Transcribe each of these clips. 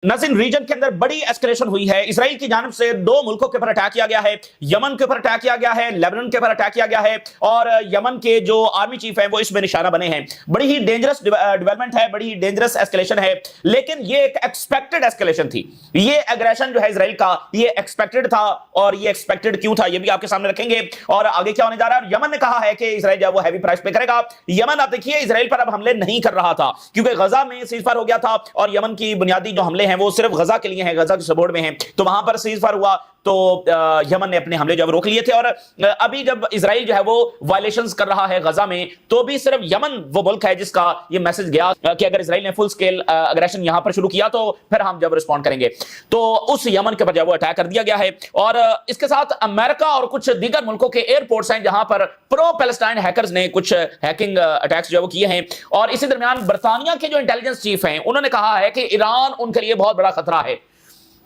नाज़रीन, रीजन के अंदर बड़ी एस्केलेशन हुई है। इसराइल की जानिब से दो मुल्कों के ऊपर अटैक किया गया है। यमन के ऊपर अटैक किया गया है, लेबनान के ऊपर अटैक किया गया है और यमन के जो आर्मी चीफ है वो इसमें निशाना बने हैं। बड़ी ही डेंजरस डेवलपमेंट है, बड़ी ही डेंजरस एस्केलेशन है, लेकिन ये एक एक्सपेक्टेड एस्केलेशन थी। ये एग्रेशन जो है इसराइल का, ये एक्सपेक्टेड था। और ये एक्सपेक्टेड क्यों था ये भी आपके सामने रखेंगे और आगे क्या होने जा रहा है। यमन ने कहा है कि इसराइल जो वो हैवी प्राइस पे करेगा। यमन, आप देखिए, इसराइल पर अब हमले नहीं कर रहा था क्योंकि गजा में सीजफायर हो गया था और यमन की बुनियादी जो हमले हैं वो सिर्फ गजा के लिए हैं, गजा के सपोर्ट में हैं। तो वहां पर सीजफायर हुआ तो यमन ने अपने हमले जो रोक लिए थे। और अभी जब इसराइल जो है वो वायलेशंस कर रहा है गजा में, तो भी सिर्फ यमन वो मुल्क है जिसका ये मैसेज गया कि अगर इसराइल ने फुल स्केल अग्रेशन यहां पर शुरू किया तो फिर हम जब रिस्पॉन्ड करेंगे। तो उस यमन के ऊपर जो वो अटैक कर दिया गया है। और इसके साथ अमेरिका और कुछ दीगर मुल्कों के एयरपोर्ट्स हैं जहां पर प्रो पैलेस्टाइन हैकर्स ने कुछ हैकिंग अटैक्स जो वो किए हैं। और इसी दरमियान बरतानिया के जो इंटेलिजेंस चीफ हैं उन्होंने कहा है कि ईरान उनके लिए बहुत बड़ा खतरा है।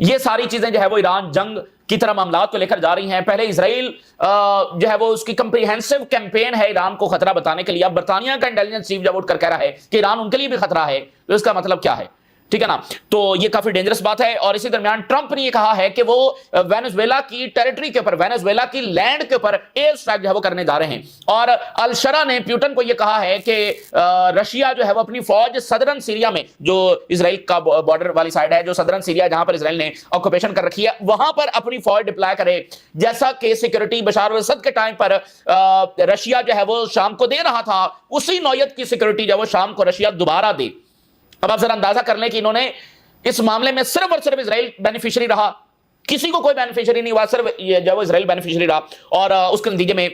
ये सारी चीजें जो है वो ईरान जंग की तरह मामलात को लेकर जा रही हैं। पहले इसराइल जो है वो उसकी कंप्रीहेंसिव कैंपेन है ईरान को खतरा बताने के लिए। अब बरतानिया का इंटेलिजेंस चीफ जब उठकर कह रहा है कि ईरान उनके लिए भी खतरा है, तो इसका मतलब क्या है? ठीक है ना। तो ये काफी डेंजरस बात है। और इसी दरमियान ट्रंप ने ये कहा है कि वो वेनेजुएला की टेरिटरी के ऊपर, वेनेजुएला की लैंड के ऊपर एयर स्ट्राइक जो है वो करने जा रहे हैं। और अल शरा ने पुतिन को ये कहा है कि रशिया जो है वो अपनी फौज सदरन सीरिया में, जो इजराइल का बॉर्डर वाली साइड है, जो सदरन सीरिया जहां पर इजराइल ने ऑक्यूपेशन कर रखी है, वहां पर अपनी फौज डिप्लॉय करे। जैसा कि सिक्योरिटी बशार अल असद के टाइम पर रशिया जो है वो शाम को दे रहा था, उसी नौयत की सिक्योरिटी जो वो शाम को रशिया दोबारा दे। अब आप जरा अंदाजा कर लें कि इन्होंने इस मामले में सिर्फ और सिर्फ इजराइल बेनिफिशियरी रहा, किसी को कोई बेनिफिशियरी नहीं हुआ, सिर्फ जब वो इजराइल बेनिफिशियरी रहा। और उसके नतीजे में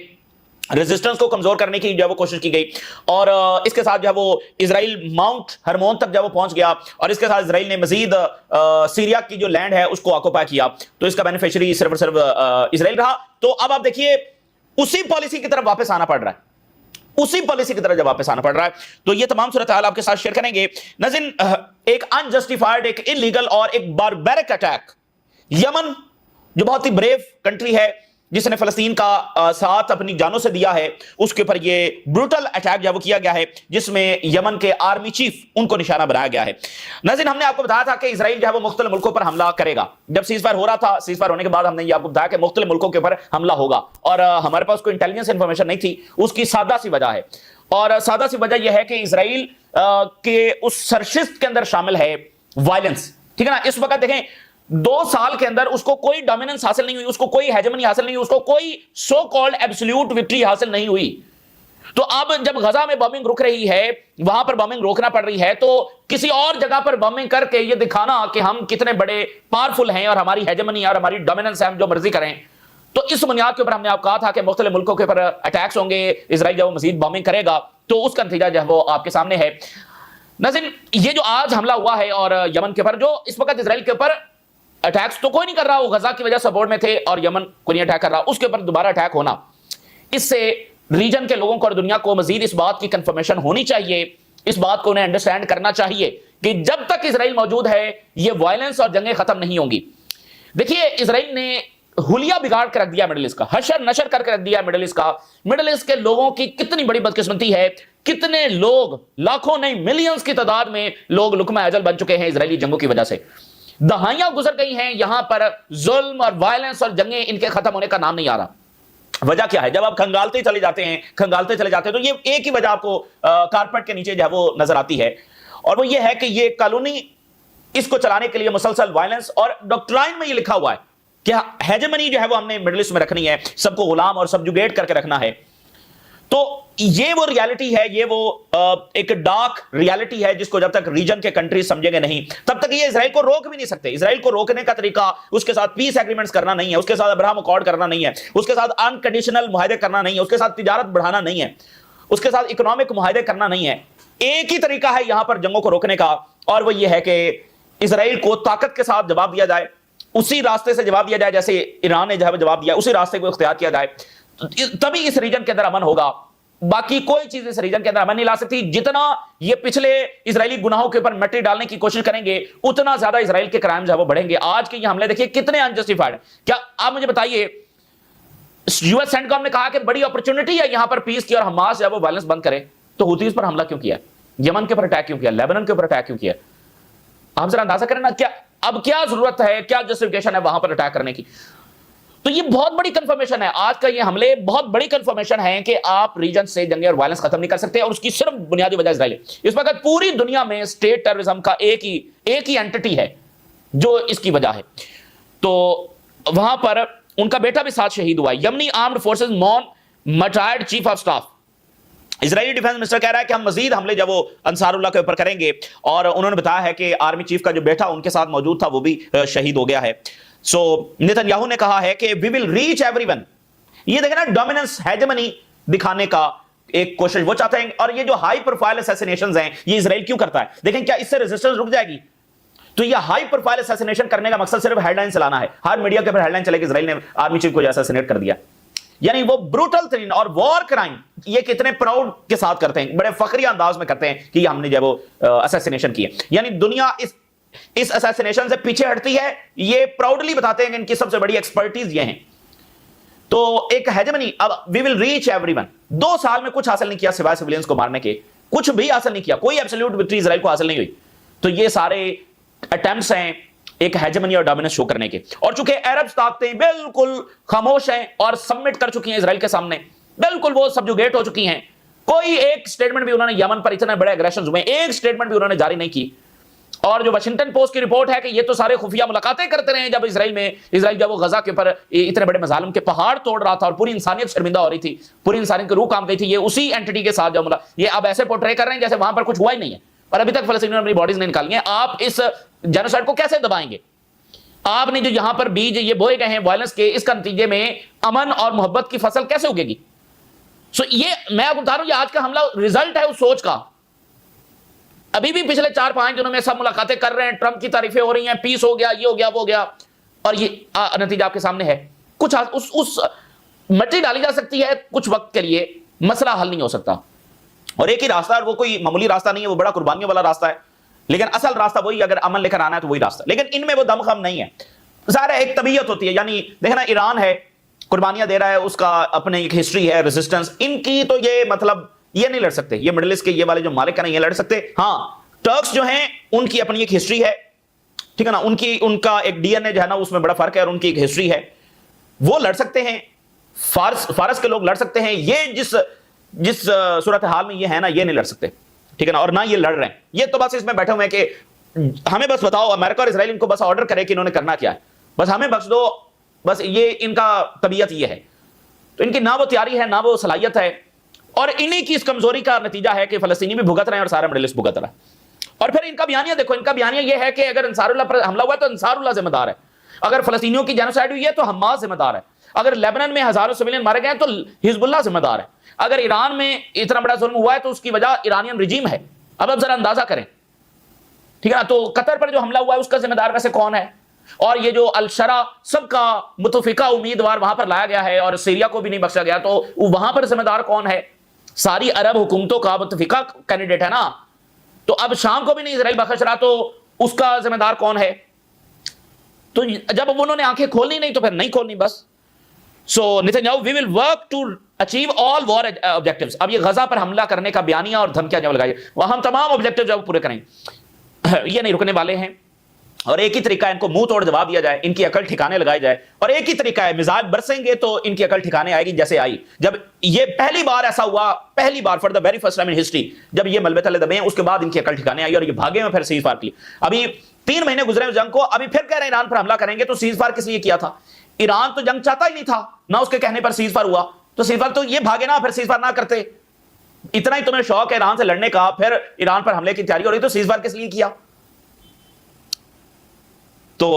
रेजिस्टेंस को कमजोर करने की जो वो कोशिश की गई। और इसके साथ जो वो इजराइल माउंट हरमोन तक जब वो पहुंच गया और इसके साथ इजराइल ने मजीद सीरिया की जो लैंड है उसको ऑक्यूपाई किया। तो इसका बेनिफिशियरी सिर्फ और सिर्फ इजराइल रहा। तो अब आप देखिए उसी पॉलिसी की तरफ वापस आना पड़ रहा है, उसी पॉलिसी की तरह जब वापस आना पड़ रहा है। तो ये तमाम सूरत हाल आपके साथ शेयर करेंगे। नाज़रीन, एक अनजस्टिफाइड, एक इलीगल और एक बारबैरिक अटैक, यमन जो बहुत ही ब्रेव कंट्री है जिसने फलस्तीन का साथ अपनी जानों से दिया है, उसके ऊपर ये ब्रूटल अटैक जब किया गया है जिसमें यमन के आर्मी चीफ उनको निशाना बनाया गया है। नाज़रीन, हमने आपको बताया था कि इसराइल जो है वो मुख्तलिफ मुल्कों पर हमला करेगा। जब सीजफायर हो रहा था, सीजफायर होने के बाद हमने ये आपको बताया कि मुख्तलिफ मुल्कों के ऊपर हमला होगा। और हमारे पास कोई इंटेलिजेंस इंफॉर्मेशन नहीं थी। उसकी सादा सी वजह है, और सादा सी वजह यह है कि इसराइल के उस सरशिस्त के अंदर शामिल है वायलेंस। ठीक है ना। इस वक्त देखें, 2 साल के अंदर उसको कोई डोमिनेंस हासिल नहीं हुई, उसको कोई हेजेमनी हासिल नहीं हुई, उसको कोई सो कॉल्ड एब्सोल्यूट विक्ट्री हासिल नहीं हुई। तो अब जब गजा में बॉम्बिंग रुक रही है, वहां पर बॉम्बिंग रोकना पड़ रही है, तो किसी और जगह पर बॉम्बिंग करके ये दिखाना कि हम कितने बड़े पावरफुल हैं और हमारी हेजेमनी और हमारी डोमिनेंस है, हम जो मर्जी करें। तो इस बुनियाद के ऊपर हमने आपको कहा था कि मुख्तलिफ मुल्कों के ऊपर अटैक्स होंगे, इसराइल जब मजीद बॉम्बिंग करेगा तो उसका नतीजा जो है वो आपके सामने है। नाज़रीन, ये जो आज हमला हुआ है और यमन के ऊपर, जो इस वक्त इसराइल के ऊपर अटैक्स तो कोई नहीं कर रहा, वो गजा की वजह सपोर्ट में थे और यमन को नहीं अटैक कर रहा, उसके ऊपर दोबारा अटैक होना, इससे रीजन के लोगों को और दुनिया को मजीद इस बात की कंफर्मेशन होनी चाहिए, इस बात को उन्हें अंडरस्टैंड करना चाहिए कि जब तक इसराइल मौजूद है ये वायलेंस और जंगें खत्म नहीं होंगी। देखिए, इसराइल ने हुलिया बिगाड़ कर रख दिया मिडिल ईस्ट का, हशर नशर करके रख दिया मिडिल ईस्ट का। मिडिल ईस्ट के लोगों की कितनी बड़ी बदकिस्मती है, कितने लोग, लाखों नहीं मिलियंस की तादाद में लोग लुकमा अजल बन चुके हैं इजरायली जंगों की वजह से। दहाइयां गुजर गई हैं, यहां पर जुल्म और वायलेंस और जंगें इनके खत्म होने का नाम नहीं आ रहा। वजह क्या है? जब आप खंगालते चले जाते हैं तो ये एक ही वजह आपको कारपेट के नीचे जो है वो नजर आती है, और वो ये है कि ये कॉलोनी इसको चलाने के लिए मुसलसल वायलेंस, और डॉक्ट्राइन में ये लिखा हुआ है कि हेजेमनी जो है वो हमने मिडिल ईस्ट में रखनी है, सबको गुलाम और सब्जुगेट करके रखना है। तो ये वो रियलिटी है, ये वो एक डार्क रियलिटी है जिसको जब तक रीजन के कंट्रीज समझेंगे नहीं, तब तक ये इजराइल को रोक भी नहीं सकते। इजराइल को रोकने का तरीका उसके साथ पीस एग्रीमेंट्स करना नहीं है, उसके साथ अब्राहम अकॉर्ड करना नहीं है, उसके साथ अनकंडीशनल मुआहदे करना नहीं है, उसके साथ तिजारत बढ़ाना नहीं है, उसके साथ इकोनॉमिक मुआहदे करना नहीं है। एक ही तरीका है यहां पर जंगों को रोकने का, और वो ये है कि इजराइल को ताकत के साथ जवाब दिया जाए, उसी रास्ते से जवाब दिया जाए जैसे ईरान ने जवाब दिया, उसी रास्ते को इख्तियार किया जाए, तभी इस रीजन के अंदर अमन होगा। बाकी कोई चीज इस रीजन के अंदर अमन नहीं ला सकती। जितना ये पिछले इजरायली गुनाहों के ऊपर मिट्टी डालने की कोशिश करेंगे, उतना ज्यादा इजराइल के क्राइम जो है वो बढ़ेंगे। आज के ये हमले देखिए कितने अनजस्टिफाइड। क्या आप मुझे बताइए, यूएस सेंटकॉम ने कहा कि बड़ी अपॉर्चुनिटी है यहां पर पीस की और हमास जो है वो वायलेंस बंद करे, तो हुतीज पर हमला क्यों किया, यमन के ऊपर अटैक क्यों किया, लेबनान के ऊपर अटैक क्यों किया? आप जरा अंदाजा करें ना, क्या अब क्या जरूरत है, क्या जस्टिफिकेशन है वहां पर अटैक करने की? तो ये बहुत बड़ी कंफर्मेशन है, आज का ये हमले बहुत बड़ी कंफर्मेशन है कि आप रीजन से जंगे और वायलेंस खत्म नहीं कर सकते, और उसकी सिर्फ बुनियादी वजह इजराइल है। इस वक्त पूरी दुनिया में स्टेट टेररिज्म का एक ही एंटिटी है जो इसकी वजह है। तो वहां पर उनका बेटा भी साथ शहीद हुआ। यमनी आर्म्ड फोर्सेस मॉन मटायर्ड chief of staff. Israeli defence minister कह रहा है कि हम मजीद हमले जब वो अंसारुल्लाह के ऊपर करेंगे, और उन्होंने बताया है कि आर्मी चीफ का जो बेटा उनके साथ मौजूद था वो भी शहीद हो गया है। सो नेतन्याहू ने कहा है कि वी विल रीच एवरीवन। ये देखें ना, डोमिनेंस, हेजेमनी दिखाने का एक कोशिश वो चाहते हैं। और ये जो हाई प्रोफाइल असैसिनेशंस हैं ये इजराइल क्यों करता है? देखें, क्या इससे रेजिस्टेंस रुक जाएगी? तो ये हाई प्रोफाइल असैसिनेशन करने का मकसद सिर्फ हेडलाइन चलाना है। हर मीडिया के ऊपर हेडलाइन चले कि इजराइल ने आर्मी चीफ को असैसिनेट कर दिया। यानी वो ब्रूटल तरीन और वॉर क्राइम ये कितने प्राउड के साथ करते हैं, बड़े फखरी अंदाज में करते हैं कि हमने जो वो असैसिनेशन किया। यानी दुनिया इस असैसिनेशन से पीछे हटती है, ये प्राउडली बताते हैं कि इनकी सबसे बड़ी एक्सपर्टीज ये है। तो एक हेजेमनी, अब वी विल रीच एवरीवन। 2 साल में कुछ हासिल नहीं किया सिवाय सिविलियंस को मारने के, कुछ भी हासिल नहीं किया, कोई एब्सोल्यूट विक्ट्री इजराइल को हासिल नहीं हुई। तो ये सारे अटेम्प्ट्स हैं एक हेजेमनी और डोमिनेंस शो करने के। और चूंकि अरब ताकतें बिल्कुल खामोश हैं और सबमिट कर चुकी हैं इजराइल के सामने, बिल्कुल वो सबजुगेट हो चुकी हैं, कोई एक स्टेटमेंट भी उन्होंने, यमन पर इतने बड़े एग्रेशन हुए, एक स्टेटमेंट भी उन्होंने जारी नहीं की। और जो वाशिंगटन पोस्ट की रिपोर्ट है कि ये तो सारे खुफिया मुलाकातें करते रहे जब इजराइल जब वो गजा के ऊपर इतने बड़े मजालिम के पहाड़ तोड़ रहा था और पूरी इंसानियत शर्मिंदा हो रही थी, पूरी इंसानियत की रूह काम गई थी, ये उसी एंटिटी के साथ जब ये अब ऐसे पोर्ट्रे कर रहे हैं जैसे वहां पर कुछ हुआ ही नहीं है, और अभी तक फलस्तीनियों ने अपनी बॉडीज नहीं निकाली हैं। आप इस जेनोसाइड को कैसे दबाएंगे? आपने जो यहां पर बीज ये बोए गए हैं वायलेंस के, इसका नतीजे में अमन और मोहब्बत की फसल कैसे उगेगी? सो ये मैं आपको बता रहा हूं, ये आज का हमला रिजल्ट है उस सोच का। अभी भी पिछले 4-5 दिनों में सब मुलाकातें कर रहे हैं, ट्रंप की तारीफें हो रही हैं, पीस हो गया, ये हो गया, वो हो गया, और ये नतीजा आपके सामने है। कुछ उस मट्टी डाली जा सकती है कुछ वक्त के लिए, मसला हल नहीं हो सकता। और एक ही रास्ता है, वो कोई मामूली रास्ता नहीं है, वो बड़ा कुर्बानियों वाला रास्ता है, लेकिन असल रास्ता वही, अगर अमन लेकर आना है तो वही रास्ता। लेकिन इनमें वो दमखम नहीं है। ज़ाहिर है एक तबीयत होती है, यानी देखना ईरान है कुर्बानियां दे रहा है, उसका अपने एक हिस्ट्री है, रेजिस्टेंस इनकी, तो ये मतलब ये नहीं लड़ सकते, ये मिडिल ईस्ट के ये वाले जो मालिक है ना, ये लड़ सकते। हाँ, टर्क्स जो हैं उनकी अपनी एक हिस्ट्री है, ठीक है ना, उनका एक डीएनए जो है ना उसमें बड़ा फर्क है, और उनकी एक हिस्ट्री है, वो लड़ सकते हैं। फारस के लोग लड़ सकते हैं, ये जिस सूरत हाल में ये है ना, ये नहीं लड़ सकते, ठीक है ना, और ना ये लड़ रहे हैं। ये तो बस इसमें बैठे हुए हैं कि हमें बस बताओ, अमेरिका और इजराइल इनको बस ऑर्डर करे कि इन्होंने करना क्या है, बस हमें बख्श दो, बस ये इनका तबीयत ये है। तो इनकी ना वो तैयारी है, ना वो सलाहियत है, और इन्हीं की इस कमजोरी का नतीजा है कि फलस्तीनी भी भुगत रहे हैं और सारा मिडिल ईस्ट भुगत रहा है। और फिर इनका बयानिया देखो, इनका बयानिया ये है कि अगर अंसारुल्लाह पर हमला हुआ है तो अंसारुल्लाह जिम्मेदार है, अगर फलस्तीनियों की जेनोसाइड हुई है तो हमास जिम्मेदार है, अगर लेबनान में हजारों सिविलियन मारे गए तो हिजबुल्लाह जिम्मेदार है, अगर ईरान में इतना बड़ा जुल्म हुआ है तो उसकी वजह ईरानियन रिजीम है। अब जरा अंदाजा करें, ठीक है ना। तो कतर पर जो हमला हुआ है उसका जिम्मेदार वैसे कौन है? और ये जो अल-शरा सबका मुतफिका उम्मीदवार वहां पर लाया गया है और सीरिया को भी नहीं बख्शा गया, तो वहां पर जिम्मेदार कौन है? सारी अरब हुकूमतों का मुतफिका कैंडिडेट है ना। तो अब शाम को भी नहीं इजराइल बख्श रहा, तो उसका जिम्मेदार कौन है? तो जब उन्होंने आंखें खोलनी नहीं तो फिर नहीं खोलनी बस। So Netanyahu, we will work to achieve all war objectives. अब ये गजा पर हमला करने का बयानिया और धमकियां जब लगाई, वह हम तमाम ऑब्जेक्टिव जब पूरे करेंगे, ये नहीं रुकने वाले हैं। और एक ही तरीका है, इनको मुंह तोड़ जवाब दिया जाए, इनकी अकल ठिकाने लगाई जाए। और एक ही तरीका है, मिजाज बरसेंगे तो इनकी अकल ठिकाने आएगी, जैसे आई जब ये पहली बार ऐसा हुआ, पहली बार for the very first time in history, जब ये मलबे तले दबे हैं, उसके बाद इनकी अकल ठिकाने आई और ये भागे में फिर सीज फायर की। अभी 3 महीने गुजरे उस जंग को, अभी फिर कह रहे हैं ईरान पर हमला करेंगे, तो सीज फायर किस लिए किया था? ईरान तो जंग चाहता ही नहीं था ना, उसके कहने पर सीज फायर हुआ, तो सीज फायर तो ये भागे ना, फिर सीज फायर ना करते। इतना ही तुम्हें शौक है ईरान से लड़ने का, फिर ईरान पर हमले की तैयारी हो रही, तो सीज फायर किस लिए किया? तो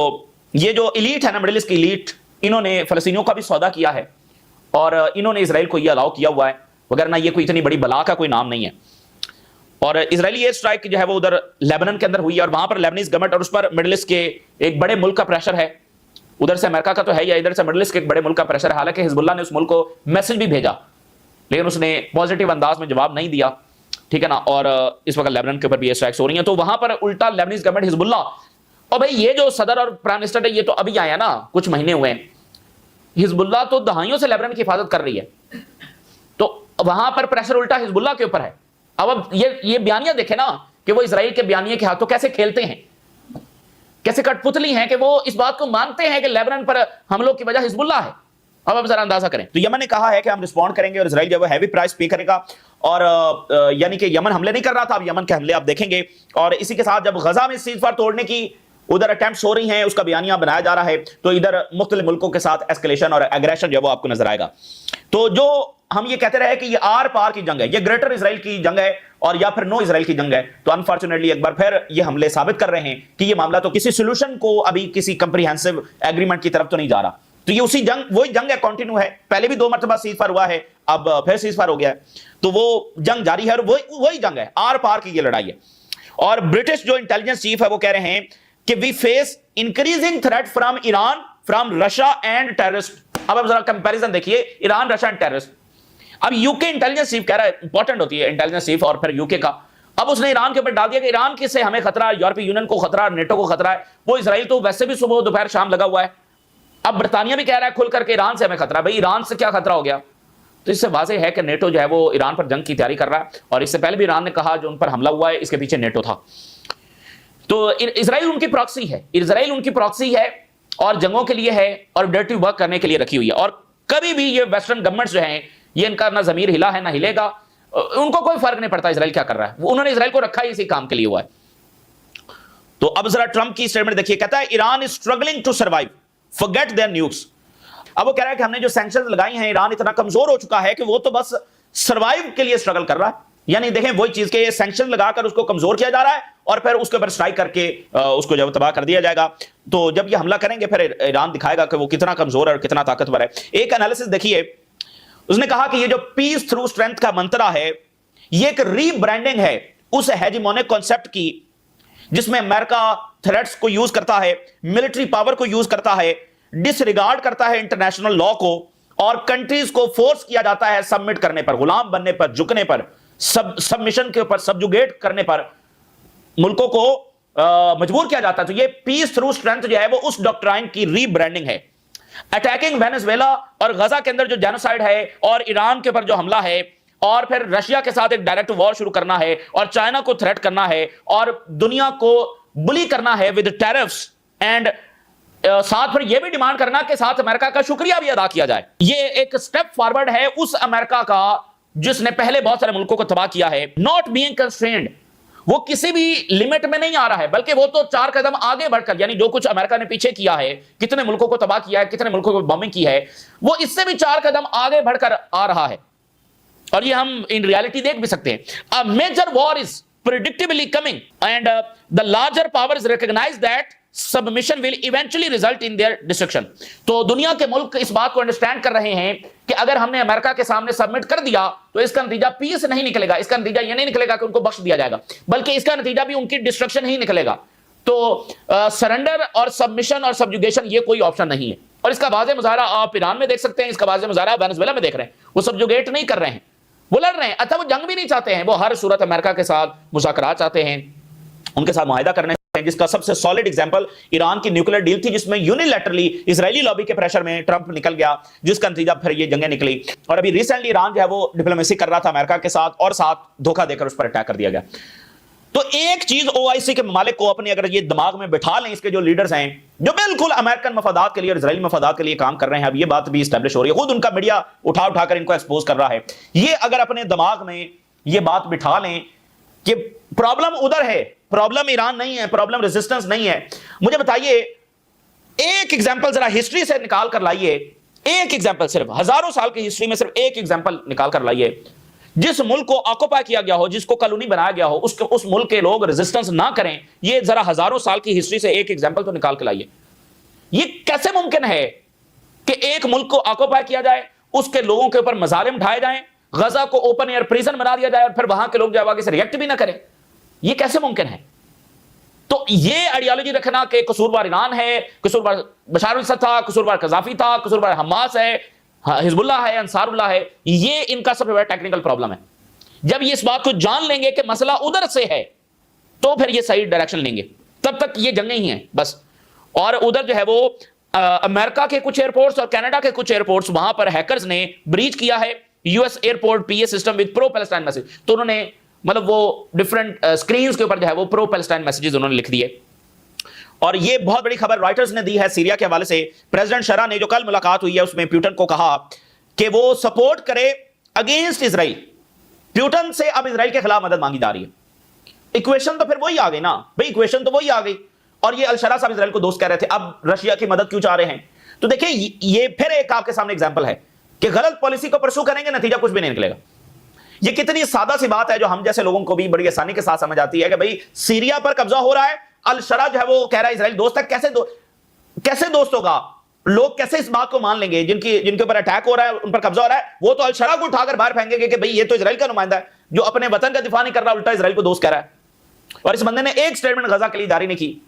ये जो इलीट है ना, मिडिल ईस्ट की इलीट, इन्होंने फलस्तीनियों का भी सौदा किया है और इन्होंने इजराइल को ये अलाउ किया हुआ है, वगैरह ये कोई इतनी बड़ी बला का कोई नाम नहीं है। और इजरायली एयर स्ट्राइक जो है वो उधर लेबनान के अंदर हुई है, और वहां पर लेबनीज गवर्नमेंट और उस पर मिडिल ईस्ट के एक बड़े मुल्क का प्रेशर है। उधर से अमेरिका का तो है या इधर से मिडिल ईस्ट के एक बड़े मुल्क का प्रेशर है। हालांकि हिजबुल्लाह ने उस मुल्क को मैसेज भी भेजा, लेकिन उसने पॉजिटिव अंदाज में जवाब नहीं दिया, ठीक है ना। और इस वक्त लेबनान के ऊपर भी एयर स्ट्राइक्स हो रही हैं, तो वहां पर उल्टा लेबनीज गवर्नमेंट हिजबुल्लाह, और भाई ये जो सदर और प्राइम मिनिस्टर है ये तो अभी आया ना, कुछ महीने हुए हैं, हिजबुल्लाह तो दहाइयों से लेबनान की हिफाजत कर रही है, तो वहां पर प्रेशर उल्टा हिजबुल्लाह के ऊपर है। अब ये बयानिया देखे ना कि वो इजराइल के बयानिया के हाथों कैसे खेलते हैं। कैसे कठपुतली हैं कि वो इस बात को मानते हैं कि लेबनान पर हमलों की वजह हिजबुल्लाह है। अब आप जरा अंदाजा करें। तो यमन ने कहा है कि हम रिस्पॉन्ड करेंगे और इजराइल जो है हैवी प्राइस पे करेगा, और यानी कि यमन हमले नहीं कर रहा था, अब यमन के हमले आप देखेंगे। और इसी के साथ जब गजा में सीजफायर तोड़ने की उधर अटेम्प्ट्स हो रही हैं, उसका बयानिया बनाया जा रहा है, तो इधर मुख्तलिफ मुल्कों के साथ एस्केलेशन और एग्रेशन जो है वो आपको नजर आएगा। तो जो हम ये कहते रहे कि ये आर पार की जंग है, ये ग्रेटर इजराइल की जंग है और या फिर नो इजराइल की जंग है, तो अनफॉर्चुनेटली एक बार फिर ये हमले साबित कर रहे हैं कि ये मामला तो किसी सोल्यूशन को, अभी किसी कंप्रीहेंसिव एग्रीमेंट की तरफ तो नहीं जा रहा। तो ये उसी जंग, वही जंग है, कंटिन्यू है। पहले भी 2 मरतबा सीजफायर हुआ है, अब फिर सीजफायर हो गया है, तो वो जंग जारी है और वही जंग है, आर पार की ये लड़ाई है। और ब्रिटिश जो इंटेलिजेंस चीफ है वो कह रहे हैं कि we face increasing threat from Iran, from Russia and terrorist. अब आप जरा कंपैरिजन देखिए, ईरान, रशिया एंड टेररिस्ट। अब यूके इंटेलिजेंस चीफ कह रहा है, इंपॉर्टेंट होती है इंटेलिजेंस चीफ और फिर यूके का, अब उसने ईरान के ऊपर डाल दिया कि ईरान किससे हमें खतरा है, यूरोपीय यूनियन को खतरा, नेटो को खतरा है। वो इजराइल तो वैसे भी सुबह दोपहर शाम लगा हुआ है। अब ब्रिटानिया भी कह रहा है खुल करके ईरान से हमें खतरा। भाई ईरान से क्या खतरा हो गया? तो इससे वाज़ेह है कि नेटो जो है वो ईरान पर जंग की तैयारी कर रहा है, और इससे पहले भी ईरान ने कहा जो उन पर हमला हुआ है इसके पीछे नेटो था। तो इजराइल उनकी प्रॉक्सी है, इजराइल उनकी प्रॉक्सी है और जंगों के लिए है और डर्टी वर्क करने के लिए रखी हुई है। और कभी भी ये वेस्टर्न गवर्नमेंट्स जो हैं, ये इनका ना जमीर हिला है ना हिलेगा, उनको कोई फर्क नहीं पड़ता इजराइल क्या कर रहा है, उन्होंने इजराइल को रखा ही इसी काम के लिए हुआ है। तो अब जरा ट्रंप की स्टेटमेंट देखिए, कहता है Iran is struggling to survive, forget their nukes. अब वो कह रहा है कि हमने जो सैंक्शंस लगाई हैं, ईरान इतना कमजोर हो चुका है कि वो तो बस सर्वाइव के लिए स्ट्रगल कर रहा है। यानी देखें वही चीज के सैंक्शन लगाकर उसको कमजोर किया जा रहा है और फिर उसके ऊपर स्ट्राइक करके उसको जब तबाह कर दिया जाएगा। तो जब ये हमला करेंगे फिर ईरान दिखाएगा कि वो कितना कमजोर है और कितना ताकतवर है। एक एनालिसिस देखिए, उसने कहा कि ये जो पीस थ्रू स्ट्रेंथ का मंत्रा है, ये एक रीब्रांडिंग है उस हेजिमोनिक कॉन्सेप्ट की जिसमें अमेरिका थ्रेट्स को यूज करता है, मिलिट्री पावर को यूज करता है, डिसरिगार्ड करता है इंटरनेशनल लॉ को, और कंट्रीज को फोर्स किया जाता है सबमिट करने पर, गुलाम बनने पर, झुकने पर, सबमिशन के ऊपर, सबजुगेट करने पर मुल्कों को मजबूर किया जाता है। तो ये पीस थ्रू स्ट्रेंथ जो है वो उस डॉक्ट्राइन की रीब्रांडिंग है। अटैकिंग वेनेजुएला और गजा के अंदर जो जेनोसाइड है, और ईरान के ऊपर जो हमला है, और फिर रशिया के साथ एक डायरेक्ट वॉर शुरू करना है, और चाइना को थ्रेट करना है, और दुनिया को बुली करना है विद टैरिफ्स, एंड साथ फिर यह भी डिमांड करना कि साथ अमेरिका का शुक्रिया भी अदा किया जाए। ये एक स्टेप फॉरवर्ड है उस अमेरिका का जिसने पहले बहुत सारे मुल्कों को तबाह किया है। नॉट बीइंग कंस्ट्रेन्ड, वो किसी भी लिमिट में नहीं आ रहा है, बल्कि वो तो 4 कदम आगे बढ़कर, यानी जो कुछ अमेरिका ने पीछे किया है, कितने मुल्कों को तबाह किया है, कितने मुल्कों को बॉम्बिंग की है, वो इससे भी 4 कदम आगे बढ़कर आ रहा है। और ये हम इन रियलिटी देख भी सकते हैं। A major war is predictably coming and the larger powers recognise that submission will eventually result in their destruction. तो दुनिया के मुल्क इस बात को अंडरस्टैंड कर रहे हैं कि अगर हमने अमेरिका के सामने सबमिट कर दिया तो इसका नतीजा पीस नहीं निकलेगा, इसका नतीजा यह नहीं निकलेगा कि उनको बख्श दिया जाएगा, बल्कि इसका नतीजा भी उनकी डिस्ट्रक्शन ही निकलेगा। तो सरेंडर और सबमिशन और सबजुगेशन ये कोई ऑप्शन नहीं है। और इसका वाज़ेह मुजाहरा आप ईरान में देख सकते हैं, इसका वाज़ेह मुजाहरा वेनेजुएला में देख रहे हैं। वो सबजुगेट नहीं कर रहे हैं, वो लड़ रहे हैं, अथवा वो जंग भी नहीं चाहते हैं, वो हर सूरत अमेरिका के साथ मुज़ाकरात चाहते हैं, उनके साथ मुआहिदा करने, जिसका सबसे सॉलिड एग्जांपल ईरान की न्यूक्लियर डील थी, जिसमें यूनिलैटरली इजरायली लॉबी के प्रेशर में ट्रंप निकल गया, जिसका नतीजा फिर ये जंगें निकली। और अभी रिसेंटली ईरान जो है वो डिप्लोमेसी कर रहा था अमेरिका के साथ, और साथ धोखा देकर उस पर अटैक कर दिया गया। तो एक चीज ओआईसी के ममालिक को अपने अगर ये दिमाग में बिठा लें, इसके जो लीडर्स हैं जो बिल्कुल अमेरिकन मफादात के लिए और इजरायली मफादात के लिए काम कर रहे हैं, अब ये बात भी स्टैब्लिश हो रही है, खुद उनका मीडिया उठा उठाकर इनको एक्सपोज कर रहा है, ये अगर अपने दिमाग में ये बात बिठा लें कि प्रॉब्लम उधर है, प्रॉब्लम ईरान नहीं है, प्रॉब्लम रेजिस्टेंस नहीं है। मुझे बताइए एक एग्जांपल जरा हिस्ट्री से निकाल कर लाइए, एक एग्जांपल, सिर्फ हजारों साल की हिस्ट्री में सिर्फ एक एग्जांपल निकाल कर लाइए, जिस मुल्क को ऑक्युपाई किया गया हो, जिसको कॉलोनी बनाया गया हो, उस मुल्क के लोग रेजिस्टेंस ना करें। ये जरा हजारों साल की हिस्ट्री से एक एग्जांपल तो निकाल के लाइए। ये कैसे मुमकिन है कि एक मुल्क को ऑक्युपाई किया जाए, उसके लोगों के ऊपर मजालिम उठाए जाएं, गजा को ओपन एयर प्रिजन बना दिया जाए, और फिर वहां के लोग जो आगे से रिएक्ट भी ना करें? ये कैसे मुमकिन है? तो ये आइडियोलॉजी रखना कि कसूरवार ईरान है, कसूरवार बशार अल-असद था, कसूरवार कजाफी था, कसूरवार हमास है, हिजबुल्लाह है, अंसारुल्लाह है, ये इनका सबसे बड़ा टेक्निकल प्रॉब्लम है। जब ये इस बात को जान लेंगे कि मसला उधर से है, तो फिर ये सही डायरेक्शन लेंगे। तब तक ये जंगें ही हैं बस। और उधर जो है वो अमेरिका के कुछ एयरपोर्ट्स और कनाडा के कुछ एयरपोर्ट्स, वहां पर हैकर्स ने ब्रीच किया है US airport PA system with pro Palestine message. तो उन्होंने मतलब वो डिफरेंट स्क्रीन्स के ऊपर जो है वो प्रो पैलेस्टाइन मैसेजेस उन्होंने लिख दिए, और ये बहुत बड़ी खबर रॉयटर्स ने दी है सीरिया के हवाले से। प्रेसिडेंट शरा ने जो कल मुलाकात हुई है उसमें प्यूटन को कहा कि वो सपोर्ट करे अगेंस्ट इजराइल। प्यूटन से अब इजराइल के खिलाफ मदद मांगी जा रही है। इक्वेशन तो फिर वही आ गई ना भाई, इक्वेशन तो वही आ गई। और ये अल-शरा साहब इजराइल को दोस्त कह रहे थे, अब रशिया की मदद क्यों चाह रहे हैं? तो देखिए ये फिर एक आपके सामने एग्जांपल है कि गलत पॉलिसी को परसू करेंगे, नतीजा कुछ भी नहीं निकलेगा। ये कितनी सादा सी बात है जो हम जैसे लोगों को भी बड़ी आसानी के साथ समझ आती है कि भाई सीरिया पर कब्जा हो रहा है, अल-शरा जो है वो कह रहा है इजराइल दोस्त है। कैसे दोस्त होगा? लोग कैसे इस बात को मान लेंगे? जिनके ऊपर अटैक हो रहा है, उन पर कब्जा हो रहा है, वो तो अल-शरा को उठाकर बाहर फेंकेंगे कि भाई ये तो इजराइल का नुमाइंदा है जो अपने वतन का दिफा नहीं कर रहा, उल्टा इजराइल को दोस्त कह रहा है। और इस बंदे ने एक स्टेटमेंट गजा के लिए जारी नहीं की।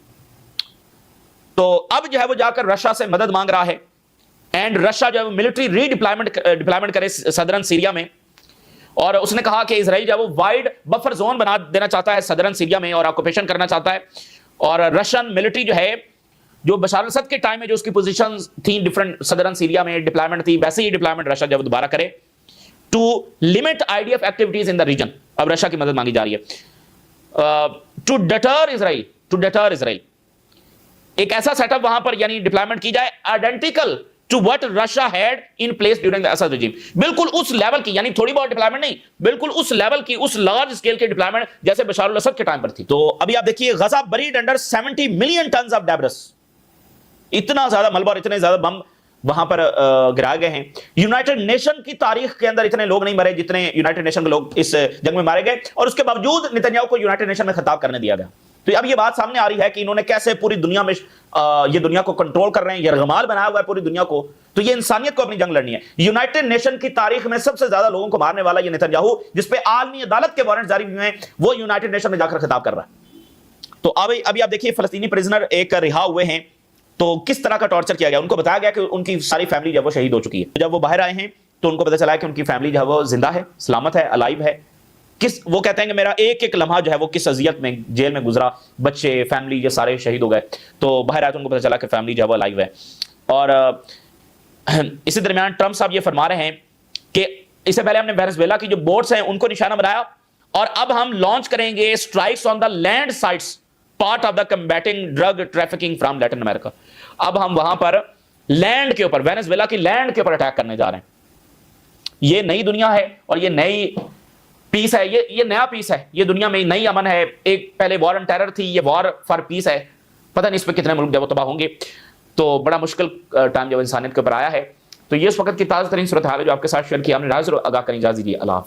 तो अब जो है वो जाकर रशिया से मदद मांग रहा है एंड रशिया जो है वो मिलिट्री डिप्लॉयमेंट करे सदरन सीरिया में। और उसने कहा कि इजराइल जो है वो वाइड बफर जोन बना देना चाहता है सदरन सीरिया में और ऑक्यूपेशन करना चाहता है। और रशियन मिलिट्री जो है, जो बशार अल असद के टाइम में जो उसकी पोजीशन थी डिफरेंट सदरन सीरिया में डिप्लॉयमेंट थी, वैसे ही डिप्लॉयमेंट रशिया जब दोबारा करे to limit IDF activities in the region. अब रशिया की मदद मांगी जा रही है टू डटर इजराइल। एक ऐसा सेटअप वहां पर यानी डिप्लॉयमेंट की जाए identical to what Russia had in place during the Assad regime. बिल्कुल उस लेवल की, यानी थोड़ी बहुत डिप्लॉयमेंट नहीं, बिल्कुल उस लेवल की, उस लार्ज स्केल की डिप्लॉयमेंट जैसे बशार अल असद के टाइम पर थी। तो अभी आप देखिए Gaza buried under 70 million tons of debris. इतना ज्यादा मलबा और इतने ज्यादा बम वहां पर गिराए गए हैं। यूनाइटेड नेशन की तारीख के अंदर इतने लोग नहीं मरे जितने यूनाइटेड नेशन के लोग इस जंग में मारे गए, और उसके बावजूद नेतन्याहू को यूनाइटेड नेशन में खिताब करने दिया गया। तो अब ये बात सामने आ रही है कि इन्होंने कैसे पूरी दुनिया में ये दुनिया को कंट्रोल कर रहे हैं, यरगमाल बनाया हुआ है पूरी दुनिया को। तो ये इंसानियत को अपनी जंग लड़नी है। यूनाइटेड नेशन की तारीख में सबसे ज्यादा लोगों को मारने वाला ये नेतन्याहू, जिसपे आलमी अदालत के वारंट जारी हुए हैं, वो यूनाइटेड नेशन में जाकर खिताब कर रहा है। तो अभी आप देखिए फलस्तीनी प्रिजनर एक रिहा हुए हैं, तो किस तरह का टॉर्चर किया गया। उनको बताया गया कि उनकी सारी फैमिली जब वो शहीद हो चुकी है। जब वो बाहर आए हैं तो उनको पता चला कि उनकी फैमिली जो है वो जिंदा है, सलामत है, अलाइव है। वो कहते हैं कि मेरा एक एक लम्हा जो है वो किस अजियत में जेल में गुजरा, बच्चे, फैमिली ये सारे शहीद हो गए। तो बाहर आए तो उनको पता चला कि फैमिली जो है वो अलाइव है। और इसी दरमियान ट्रंप साहब ये फरमा रहे हैं कि इससे पहले हमने वेनेजुएला की जो बोट्स हैं उनको निशाना बनाया, और अब हम लॉन्च करेंगे strikes on the land sites part of the combating drug trafficking from Latin America. अब हम वहां पर लैंड के ऊपर, वेनेजुएला की लैंड के ऊपर अटैक करने जा रहे हैं। ये नई दुनिया है और ये नई पीस है, ये नया पीस है, ये दुनिया में नई अमन है। एक पहले वॉर ऑन टेरर थी, ये वॉर फॉर पीस है। पता नहीं इस पर कितने मुल्क जब तबाह होंगे। तो बड़ा मुश्किल टाइम जब इंसानियत के ऊपर आया है। तो ये इस वक्त की ताज़ा तरीन सूरत हाल है जो आपके साथ शेयर किया हमने। राज आगाह करें, इजाज़त दीजिए, अल्लाह।